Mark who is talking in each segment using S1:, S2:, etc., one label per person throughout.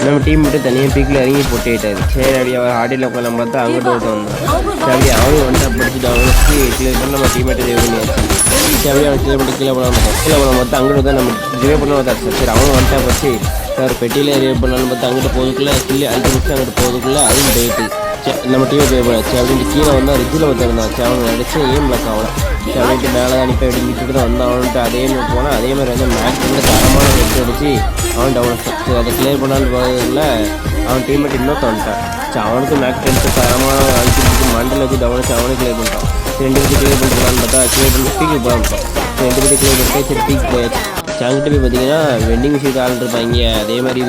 S1: நம்ம டீம் மட்டும் தனியாக பீக்கில் இறங்கி போட்டுட்டாரு. சரி அப்படி அவர் ஆடியில் உட்காந்து பார்த்தா அங்கிட்ட ஒருத்தன் வந்தான். சரி அப்படி அவனும் வந்து படிச்சுட்டு அவனுக்கு கிளியர் பண்ணி நம்ம டீமேட்டை ரிவே பண்ணியாச்சு. சரி அப்படியே அவன் கிளியர் பண்ணி கீழே போன பார்த்தா அங்கிட்ட தான் நம்ம ரிவே பண்ண வந்தாச்சு. சரி அவனும் வந்துட்டா பச்சு சார் பெட்டியில் ரிவே பண்ணாலும் பார்த்தா அங்கிட்ட போதுக்குள்ளே கிள்ளி அழுத்தி முடிச்சு அங்கிட்ட போதுக்குள்ளே அதுவும் போயிட்டு நம்ம டீமை ரிவே பண்ணாச்சு. அப்படின்ட்டு கீழே வந்தால் ரிஜில் வந்துருந்தாச்சு. அவன் அடிச்சு ஏன் பிளாக் ஆகலாம். சரி அப்படின்ட்டு மேலே அனுப்பி அப்படி விட்டுட்டு தான் வந்தான். அவன்ட்டு அதே மாதிரி போனால் அதே மாதிரி வந்து மேக்ஸில் தரமான வெற்றி அடிச்சு அவன் டவுன். சரி அதை கிளியர் பண்ணான்னு போகிறதுல அவன் டீம்மேட் இன்னொருத்த வந்துட்டான். சரி அவனுக்கு மேக்ஸ் டென்த்து தரமான அழிச்சு மண்டல வச்சு டவுன் வச்சு அவனே கிளியர் பண்ணிட்டான். சரி 2 பேர் கிளியர் பண்ணுறான்னு பார்த்தா கிளியர் பண்ணி பீக்கு போகிறான்ட்டான். சரி 2 பேர் கிளியர் பண்ணிட்டு சரி பீக் போயாச்சு. அங்கிட்ட போய் பார்த்தீங்கன்னா வெண்டிங் மிஷின் ஆள் இருப்பாங்க. அதே மாதிரி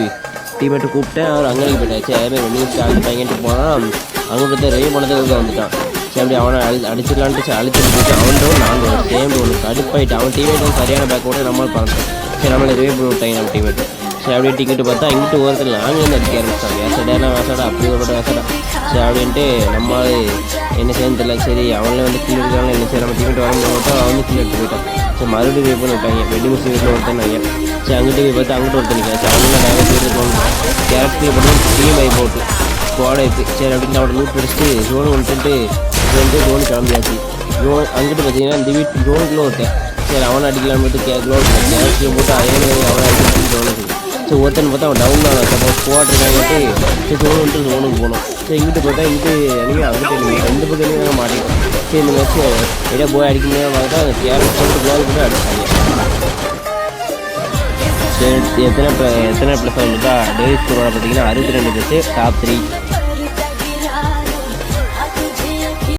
S1: டீம்மேட்டை கூப்பிட்டேன். அவர் அங்கே போயிட்டாச்சு. அதே மாதிரி வெண்டிங் மிஷின் ஆள் இருப்பாங்கன்ட்டு போனால் அங்கிட்ட ரிவே பண்ணதுக்கு வந்துட்டான். சரி அப்படி அவனை அடிச்சிடலான்ட்டு அழிச்சிட்டு போட்டு அவன்டோம் நான் கேம் ஒன்று கடுப்பாயிட்டு அவன் டீமேட் வந்து சரியான பேக்கோட நம்மளும் பறந்தோம். சரி நம்மளை ரிவே பண்ணி விட்டாங்க நம்ம டீமேட். சரி அப்படியே டிக்கெட்டு பார்த்தா இங்கிட்டு ஒருத்தர் லாங்கிலேருந்து அடிக்க ஆரம்பிச்சாங்க. வேசடா வேசடா அப்படி ஒரு வேசடா. சரி அப்படின்ட்டு நம்மளால் என்ன செய்யணும் தெரியல. சரி அவங்களே வந்து கீழே இருக்காங்க என்ன செய்ய நம்ம டீமேட் வரும்போது அவன் வந்து கீழே எடுத்து போயிட்டான். சரி மறுபடியும் ரிவே பண்ணி விட்டாங்க. வெட்டிங் மிஷின் வீட்டில் ஒருத்தன் நாங்கள். சரி அங்கிட்டு போய் பார்த்தா அங்கிட்டு ஒருத்தர் நிற்கிறேன். சரி அவங்கள நாங்கள் போயிட்டு கேரக்டர் பண்ணி டீம் ஆகி போட்டு ஸ்குவாட் ஆயிடுச்சு. சரி அப்படின்னு அவனை லூட் அடிச்சுட்டு ஜோன் வந்துட்டு ஜோன் கிளம்பியாச்சு. ஜோன் அங்கிட்டு பார்த்தீங்கன்னா இந்த வீட்டு ஜோனுக்குள்ளே ஒருத்தன். சரி அவனை அடிக்கலான்னு போட்டு கேரக்டர் போட்டு அதே அவனை அடிச்சு ஜோனுக்கு. சரி ஒருத்தன் பார்த்தா அவன் டவுன் தான் சப்போஸ் ஸ்குவாட் இருக்காங்கட்டு. சரி ஜோன் வந்துட்டு ஜோனுக்கு போனோம். சரி இங்கிட்டு பார்த்தா இங்கிட்டு நீங்கள் அங்கிட்ட நீங்கள் 2 பக்கம் நாங்கள் மாட்டிக்கிறோம். சரி இந்த மேட்ச் எதாவது போய் அடிக்க முடியாமல் பார்த்தா அந்த கேரக்டர் போட்டு க்ளோஸ் போட்டு அடிச்சாங்க. சரி எத்தனை ப்ளஸ் வந்துட்டா டெய்லி ஸ்கோரோட பார்த்தீங்கன்னா 62 டாப் 3.